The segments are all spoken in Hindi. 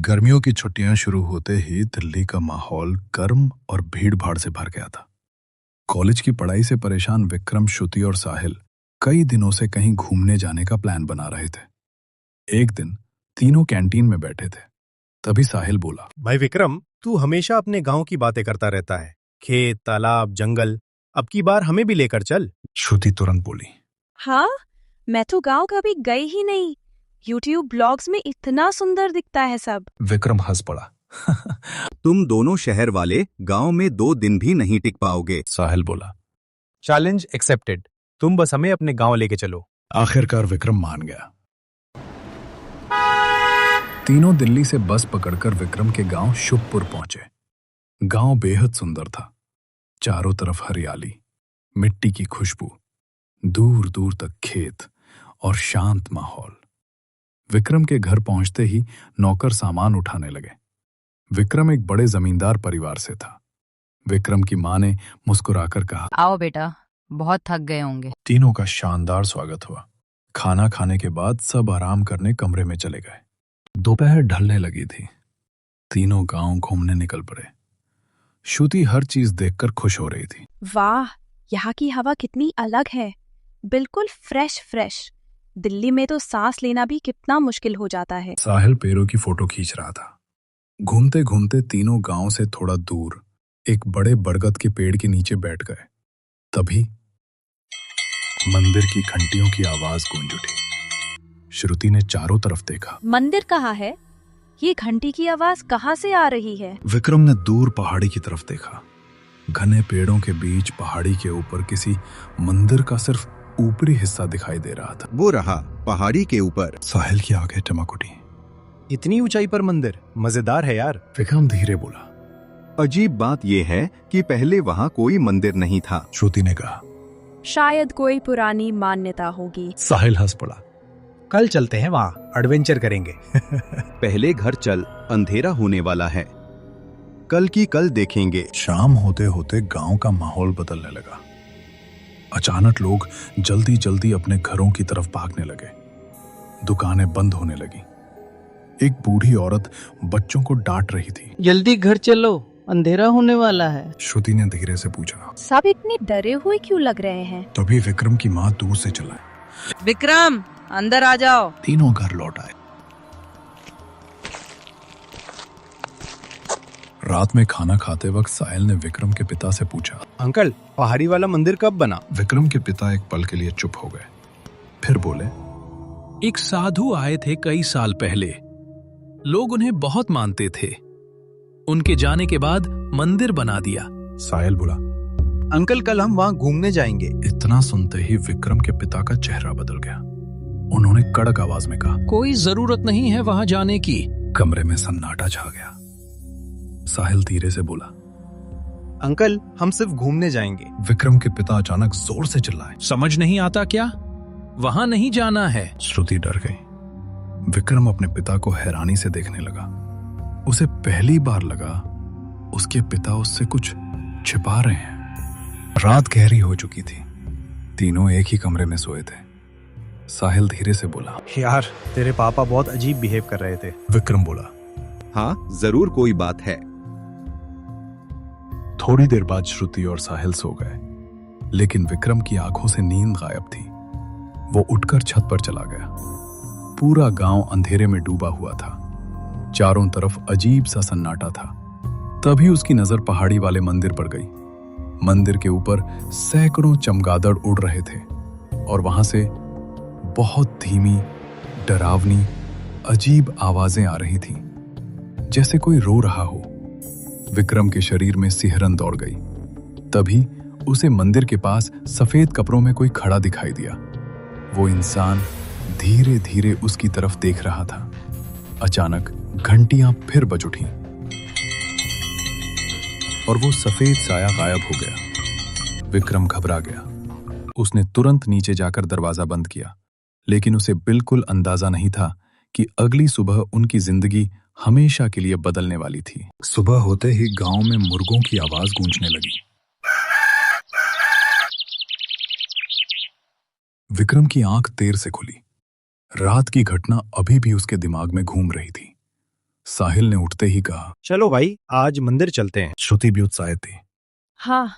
गर्मियों की छुट्टियां शुरू होते ही दिल्ली का माहौल गर्म और भीड़-भाड़ से भर गया था। कॉलेज की पढ़ाई से परेशान विक्रम, श्रुति और साहिल कई दिनों से कहीं घूमने जाने का प्लान बना रहे थे। एक दिन तीनों कैंटीन में बैठे थे। तभी साहिल बोला, भाई विक्रम, तू हमेशा अपने गांव की बातें करता रहता है। खेत, तालाब, जंगल। अब की बार हमें भी लेकर चल। श्रुति तुरंत बोली, हाँ, मैं तो गांव कभी गई ही नहीं। YouTube ब्लॉग्स में इतना सुंदर दिखता है सब। विक्रम हंस पड़ा। तुम दोनों शहर वाले गांव में 2 दिन भी नहीं टिक पाओगे। साहिल बोला, चैलेंज एक्सेप्टेड। तुम बस हमें अपने गांव लेके चलो। आखिरकार विक्रम मान गया। तीनों दिल्ली से बस पकड़कर विक्रम के गांव शुभपुर पहुंचे। गांव बेहद सुंदर था। चारों तरफ हरियाली, मिट्टी की खुशबू, दूर दूर तक खेत और शांत माहौल। विक्रम के घर पहुंचते ही नौकर सामान उठाने लगे। विक्रम एक बड़े जमींदार परिवार से था। विक्रम की मां ने मुस्कुराकर कहा, आओ बेटा, बहुत थक गए होंगे। तीनों का शानदार स्वागत हुआ। खाना खाने के बाद सब आराम करने कमरे में चले गए। दोपहर ढलने लगी थी। तीनों गांव घूमने निकल पड़े। श्रुति हर चीज देखकर खुश हो रही थी। वाह, यहाँ की हवा कितनी अलग है। बिल्कुल फ्रेश। दिल्ली में तो सांस लेना भी कितना मुश्किल हो जाता है। साहिल पैरों की फोटो खींच रहा था। घूमते घूमते तीनों गांव से थोड़ा दूर एक बड़े बरगद के पेड़ के नीचे बैठ गए। तभी मंदिर की घंटियों की आवाज गूंज उठी। श्रुति ने चारों तरफ देखा। मंदिर कहाँ है? ये घंटी की आवाज कहाँ से आ रही है? विक्रम ने दूर पहाड़ी की तरफ देखा। घने पेड़ों के बीच पहाड़ी के ऊपर किसी मंदिर का सिर्फ ऊपरी हिस्सा दिखाई दे रहा था। वो रहा पहाड़ी के ऊपर। साहिल की आंखें चमक उठी। इतनी ऊंचाई पर मंदिर, मजेदार है यार। विक्रम धीरे बोला, अजीब बात यह है कि पहले वहाँ कोई मंदिर नहीं था। श्रुति ने कहा, शायद कोई पुरानी मान्यता होगी। साहिल हंस पड़ा। कल चलते हैं, वहाँ एडवेंचर करेंगे। पहले घर चल, अंधेरा होने वाला है। कल की कल देखेंगे। शाम होते होते गांव का माहौल बदलने लगा। अचानक लोग जल्दी जल्दी अपने घरों की तरफ भागने लगे। दुकानें बंद होने लगी। एक बूढ़ी औरत बच्चों को डांट रही थी। जल्दी घर चलो, अंधेरा होने वाला है। श्रुति ने धीरे से पूछा, सब इतने डरे हुए क्यों लग रहे हैं? तभी विक्रम की मां दूर से चिल्लाई, विक्रम, अंदर आ जाओ। तीनों घर लौट आए। रात में खाना खाते वक्त साहिल ने विक्रम के पिता से पूछा, अंकल, पहाड़ी वाला मंदिर कब बना? विक्रम के पिता एक पल के लिए चुप हो गए। फिर बोले, एक साधु आए थे कई साल पहले। लोग उन्हें बहुत मानते थे। उनके जाने के बाद मंदिर बना दिया। साहिल बोला, अंकल, कल हम वहाँ घूमने जाएंगे। इतना सुनते ही विक्रम के पिता का चेहरा बदल गया। उन्होंने कड़क आवाज में कहा, कोई जरूरत नहीं है वहां जाने की। कमरे में सन्नाटा छा गया। साहिल धीरे से बोला, अंकल, हम सिर्फ घूमने जाएंगे। विक्रम के पिता अचानक जोर से चिल्लाए, समझ नहीं आता क्या? वहां नहीं जाना है। श्रुति डर गई। विक्रम अपने पिता को हैरानी से देखने लगा। उसे पहली बार लगा उसके पिता उससे कुछ छिपा रहे हैं। रात गहरी हो चुकी थी। तीनों एक ही कमरे में सोए थे। साहिल धीरे से बोला, यार, तेरे पापा बहुत अजीब बिहेव कर रहे थे। विक्रम बोला, हाँ, जरूर कोई बात है। थोड़ी देर बाद श्रुति और साहिल सो गए, लेकिन विक्रम की आंखों से नींद गायब थी। वो उठकर छत पर चला गया। पूरा गांव अंधेरे में डूबा हुआ था। चारों तरफ अजीब सा सन्नाटा था। तभी उसकी नजर पहाड़ी वाले मंदिर पर गई। मंदिर के ऊपर सैकड़ों चमगादड़ उड़ रहे थे और वहां से बहुत धीमी, डरावनी, अजीब आवाजें आ रही थीं, जैसे कोई रो रहा हो। विक्रम के शरीर में सिहरन दौड़ गई। तभी उसे मंदिर के पास सफेद कपड़ों में कोई खड़ा दिखाई दिया। वो इंसान धीरे धीरे उसकी तरफ देख रहा था। अचानक घंटियां फिर बज उठीं और वो सफेद साया गायब हो गया। विक्रम घबरा गया। उसने तुरंत नीचे जाकर दरवाजा बंद किया, लेकिन उसे बिल्कुल अंदाजा नहीं था कि अगली सुबह उनकी जिंदगी हमेशा के लिए बदलने वाली थी। सुबह होते ही गांव में मुर्गों की आवाज गूंजने लगी। विक्रम की आंख देर से खुली। रात की घटना अभी भी उसके दिमाग में घूम रही थी। साहिल ने उठते ही कहा। चलो भाई, आज मंदिर चलते हैं। श्रुति भी उत्साहित थी। हाँ,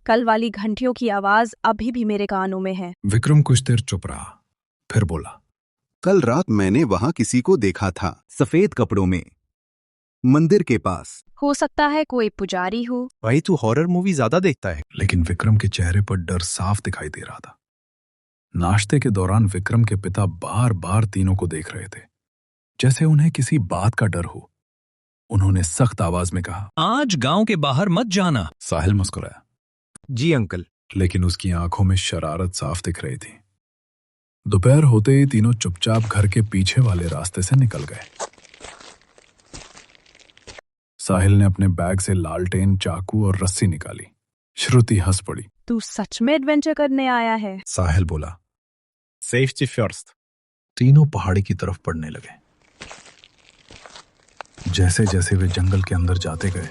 कल वाली घंटियों की आवाज अभी भी मेरे कानों में है। विक्रम कुछ देर चुप रहा, फिर बोला। कल रात मैंने वहां किसी को देखा था, सफेद कपड़ों में, मंदिर के पास। हो सकता है कोई पुजारी हो। भाई तू हॉरर मूवी ज्यादा देखता है। लेकिन विक्रम के चेहरे पर डर साफ दिखाई दे रहा था। नाश्ते के दौरान विक्रम के पिता बार बार तीनों को देख रहे थे, जैसे उन्हें किसी बात का डर हो। उन्होंने सख्त आवाज में कहा, आज गांव के बाहर मत जाना। साहिल मुस्कुराया। जी अंकल। लेकिन उसकी आंखों में शरारत साफ दिख रही थी। दोपहर होते ही तीनों चुपचाप घर के पीछे वाले रास्ते से निकल गए। साहिल ने अपने बैग से लालटेन, चाकू और रस्सी निकाली। श्रुति हंस पड़ी। तू सच में एडवेंचर करने आया है? साहिल बोला। Safety first. तीनों पहाड़ी की तरफ बढ़ने लगे। जैसे जैसे वे जंगल के अंदर जाते गए,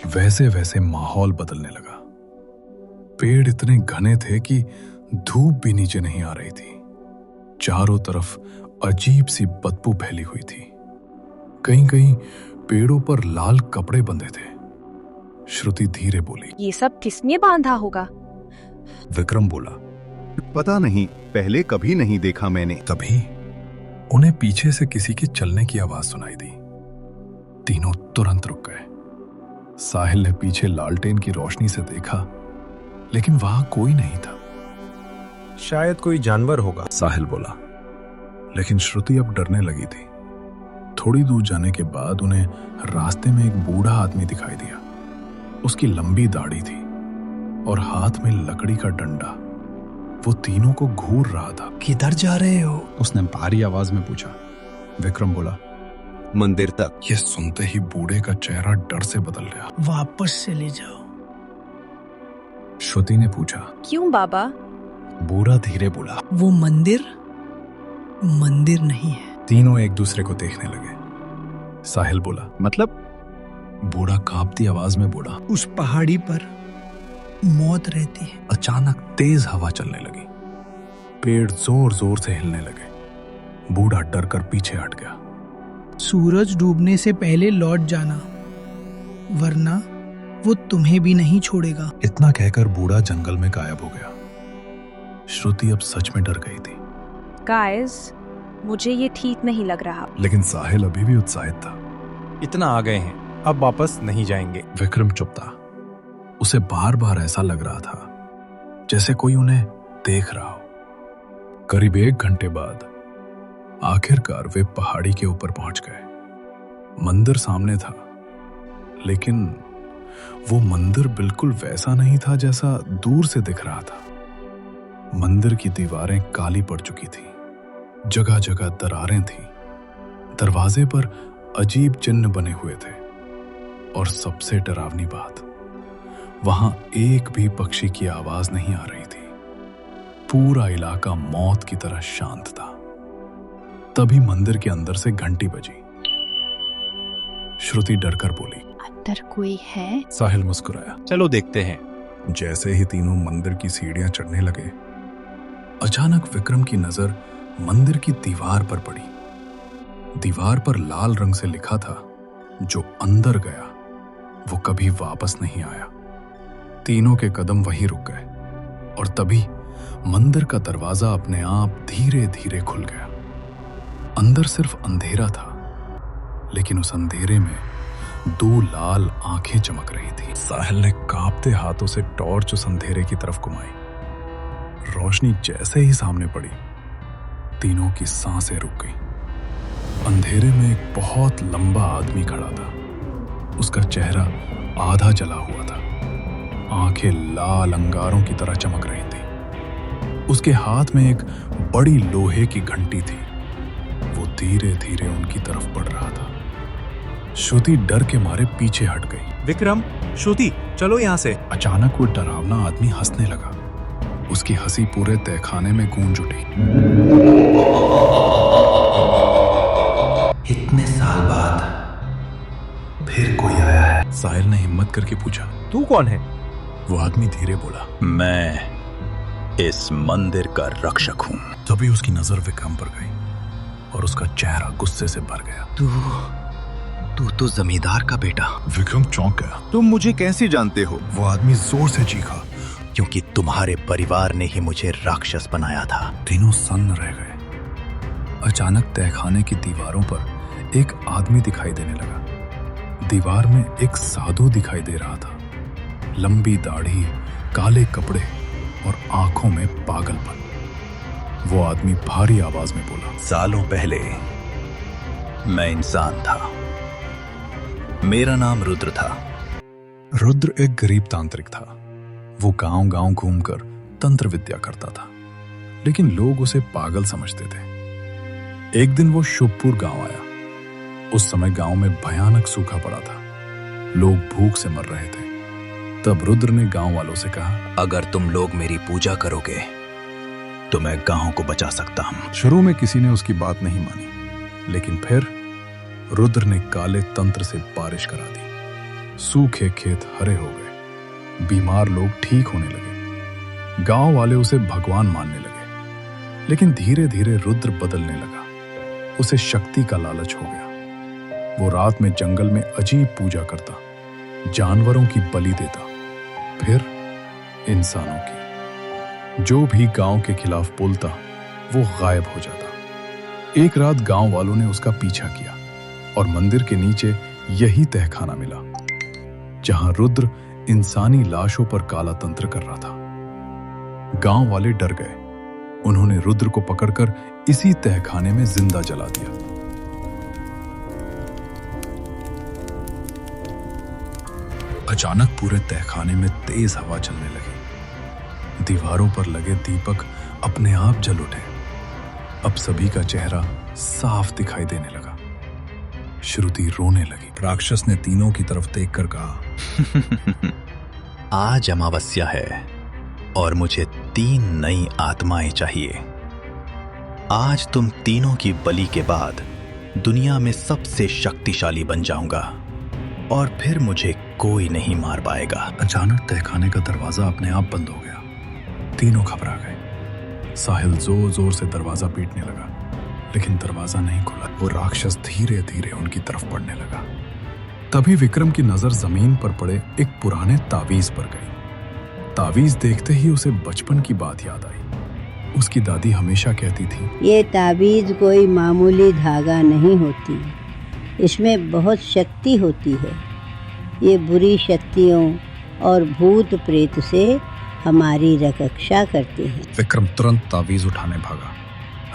वैसे वैसे माहौल बदलने लगा। पेड़ इतने घने थे कि धूप भी नीचे नहीं आ रही थी। चारों तरफ अजीब सी बदबू फैली हुई थी। कहीं कहीं पेड़ों पर लाल कपड़े बंधे थे। श्रुति धीरे बोली। ये सब किसने बांधा होगा? विक्रम बोला। पता नहीं, पहले कभी नहीं देखा मैंने। तभी उन्हें पीछे से किसी के चलने की आवाज सुनाई दी। तीनों तुरंत रुक गए। साहिल ने पीछे लालटेन की रोशनी से देखा, लेकिन वहां कोई नहीं था। शायद कोई जानवर होगा, साहिल बोला। लेकिन श्रुति अब डरने लगी थी। थोड़ी दूर जाने के बाद उन्हें रास्ते में एक बूढ़ा आदमी दिखाई दिया। उसकी लंबी दाढ़ी थी और हाथ में लकड़ी का डंडा। वो तीनों को घूर रहा था। किधर जा रहे हो? उसने भारी आवाज में पूछा। विक्रम बोला, मंदिर तक। ये सुनते ही बूढ़े का चेहरा डर से बदल गया। वापस चले जाओ। श्रुति ने पूछा, क्यों बाबा? बूढ़ा धीरे बोला, वो मंदिर नहीं है। तीनों एक दूसरे को देखने लगे। साहिल बोला, मतलब? बूढ़ा कांपती आवाज में बोला, उस पहाड़ी पर मौत रहती है। अचानक तेज हवा चलने लगी। पेड़ जोर जोर से हिलने लगे। बूढ़ा डर कर पीछे हट गया। सूरज डूबने से पहले लौट जाना, वरना वो तुम्हें भी नहीं छोड़ेगा। इतना कहकर बूढ़ा जंगल में गायब हो गया। श्रुति अब सच में डर गई थी। गाइस, मुझे ये ठीक नहीं लग रहा। लेकिन साहिल अभी भी उत्साहित था। इतना आ गए हैं, अब वापस नहीं जाएंगे। विक्रम चुप था। उसे बार बार ऐसा लग रहा था जैसे कोई उन्हें देख रहा हो। करीब 1 घंटे बाद आखिरकार वे पहाड़ी के ऊपर पहुंच गए। मंदिर सामने था, लेकिन वो मंदिर बिल्कुल वैसा नहीं था जैसा दूर से दिख रहा था। मंदिर की दीवारें काली पड़ चुकी थी। जगह जगह दरारें थीं। दरवाजे पर अजीब चिन्ह बने हुए थे। और सबसे डरावनी बात, वहां एक भी पक्षी की आवाज नहीं आ रही थी। पूरा इलाका मौत की तरह शांत था। तभी मंदिर के अंदर से घंटी बजी। श्रुति डरकर बोली, अंदर कोई है? साहिल मुस्कुराया। चलो देखते हैं। जैसे ही तीनों मंदिर की सीढ़ियां चढ़ने लगे, अचानक विक्रम की नजर मंदिर की दीवार पर पड़ी। दीवार पर लाल रंग से लिखा था, जो अंदर गया वो कभी वापस नहीं आया। तीनों के कदम वहीं रुक गए और तभी मंदिर का दरवाजा अपने आप धीरे धीरे खुल गया। अंदर सिर्फ अंधेरा था, लेकिन उस अंधेरे में 2 लाल आंखें चमक रही थी। साहिल ने कांपते हाथों से टॉर्च उस अंधेरे की तरफ घुमाई। रोशनी जैसे ही सामने पड़ी, तीनों की सांसें रुक गईं। अंधेरे में एक बहुत लंबा आदमी खड़ा था। उसका चेहरा आधा जला हुआ था। आंखें लाल अंगारों की तरह चमक रही थी। उसके हाथ में एक बड़ी लोहे की घंटी थी। वो धीरे धीरे उनकी तरफ बढ़ रहा था। श्रुति डर के मारे पीछे हट गई। विक्रम, श्रुति, चलो यहाँ से। अचानक वो डरावना आदमी हंसने लगा। उसकी हंसी पूरे तहखाने में गूंज उठी। इतने साल बाद फिर कोई आया है। साहिल ने हिम्मत करके पूछा, तू कौन है? वो आदमी धीरे बोला, मैं इस मंदिर का रक्षक हूँ। तभी उसकी नजर विक्रम पर गई और उसका चेहरा गुस्से से भर गया। तू तो जमींदार का बेटा। विक्रम चौंक गया। तुम मुझे कैसे जानते हो? वो आदमी जोर से चीखा। क्योंकि तुम्हारे परिवार ने ही मुझे राक्षस बनाया था। तीनों सन्न रह गए। अचानक तहखाने की दीवारों पर एक आदमी दिखाई देने लगा। दीवार में एक साधु दिखाई दे रहा था। लंबी दाढ़ी, काले कपड़े और आंखों में पागलपन। वो आदमी भारी आवाज में बोला, सालों पहले मैं इंसान था। मेरा नाम रुद्र था। रुद्र एक गरीब तांत्रिक था। वो गांव-गांव घूमकर तंत्र विद्या करता था, लेकिन लोग उसे पागल समझते थे। एक दिन वो शुभपुर गांव आया। उस समय गांव में भयानक सूखा पड़ा था। लोग भूख से मर रहे थे। तब रुद्र ने गांव वालों से कहा, अगर तुम लोग मेरी पूजा करोगे तो मैं गांव को बचा सकता हूं। शुरू में किसी ने उसकी बात नहीं मानी, लेकिन फिर रुद्र ने काले तंत्र से बारिश करा दी। सूखे खेत हरे हो गए। बीमार लोग ठीक होने लगे। गांव वाले उसे भगवान मानने लगे। लेकिन धीरे धीरे रुद्र बदलने लगा। उसे शक्ति का लालच हो गया। वो रात में जंगल में अजीब पूजा करता, जानवरों की बलि देता, फिर इंसानों की। जो भी गांव के खिलाफ बोलता वो गायब हो जाता। एक रात गांव वालों ने उसका पीछा किया और मंदिर के नीचे यही तहखाना मिला, जहां रुद्र इंसानी लाशों पर काला तंत्र कर रहा था। गांव वाले डर गए। उन्होंने रुद्र को पकड़कर इसी तहखाने में जिंदा जला दिया। अचानक पूरे तहखाने में तेज हवा चलने लगी। दीवारों पर लगे दीपक अपने आप जल उठे। अब सभी का चेहरा साफ दिखाई देने लगा। श्रुति रोने लगी। राक्षस ने तीनों की तरफ देखकर कहा, आज अमावस्या है और मुझे 3 नई आत्माएं चाहिए। आज तुम तीनों की बलि के बाद दुनिया में सबसे शक्तिशाली बन जाऊंगा और फिर मुझे कोई नहीं मार पाएगा। अचानक तहखाने का दरवाजा अपने आप बंद हो गया। तीनों घबरा गए। साहिल जोर जोर से दरवाजा पीटने लगा, लेकिन दरवाजा नहीं खुला। वो राक्षस धीरे धीरे उनकी तरफ बढ़ने लगा। तभी विक्रम की नजर जमीन पर पड़े एक पुराने तावीज पर गई। तावीज देखते ही उसे बचपन की बात याद आई। उसकी दादी हमेशा कहती थी, ये तावीज कोई मामूली धागा नहीं होती, इसमें बहुत शक्ति होती है। ये बुरी शक्तियों और भूत प्रेत से हमारी रक्षा करते हैं। विक्रम तुरंत तावीज उठाने भागा।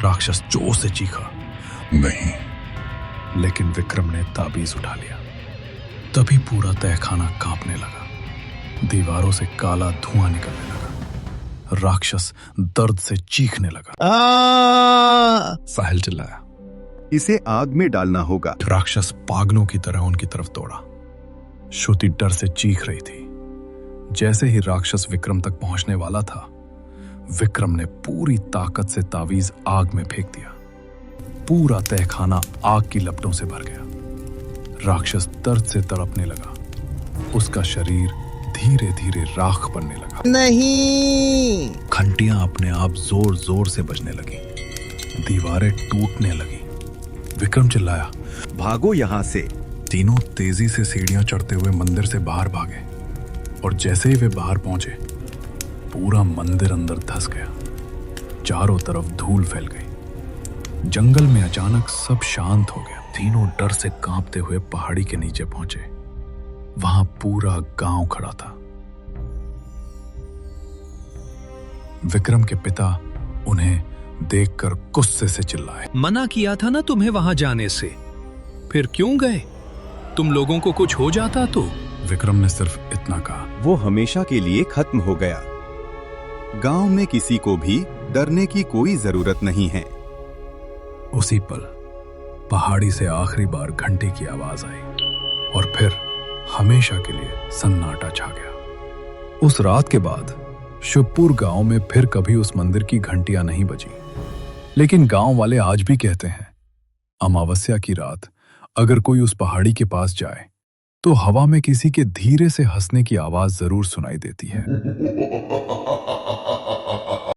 राक्षस जोर से चीखा, नहीं। लेकिन विक्रम ने ताबीज उठा लिया। तभी पूरा तहखाना कांपने लगा। दीवारों से काला धुआं निकलने लगा। राक्षस दर्द से चीखने लगा। साहिल चिल्लाया, इसे आग में डालना होगा। राक्षस पागलों की तरह उनकी तरफ दौड़ा। श्रुति डर से चीख रही थी। जैसे ही राक्षस विक्रम तक पहुंचने वाला था, विक्रम ने पूरी ताकत से तावीज आग में फेंक दिया। पूरा तहखाना आग की लपटों से भर गया। राक्षस दर्द से तड़पने लगा। उसका शरीर धीरे धीरे राख बनने लगा। नहीं। घंटियां अपने आप जोर जोर से बजने लगी। दीवारें टूटने लगी। विक्रम चिल्लाया, भागो यहां से। तीनों तेजी से सीढ़ियां चढ़ते हुए मंदिर से बाहर भागे और जैसे ही वे बाहर पहुंचे, पूरा मंदिर अंदर धंस गया। चारों तरफ धूल फैल गई। जंगल में अचानक सब शांत हो गया। तीनों डर से कांपते हुए पहाड़ी के नीचे पहुंचे। वहां पूरा गांव खड़ा था। विक्रम के पिता उन्हें देखकर गुस्से से चिल्लाए, मना किया था ना तुम्हें वहां जाने से, फिर क्यों गए? तुम लोगों को कुछ हो जाता तो? विक्रम ने सिर्फ इतना कहा, वो हमेशा के लिए खत्म हो गया। गांव में किसी को भी डरने की कोई जरूरत नहीं है। उसी पल पहाड़ी से आखिरी बार घंटी की आवाज आई और फिर हमेशा के लिए सन्नाटा छा गया। उस रात के बाद शुभपुर गांव में फिर कभी उस मंदिर की घंटियां नहीं बजी। लेकिन गांव वाले आज भी कहते हैं, अमावस्या की रात अगर कोई उस पहाड़ी के पास जाए तो हवा में किसी के धीरे से हंसने की आवाज जरूर सुनाई देती है।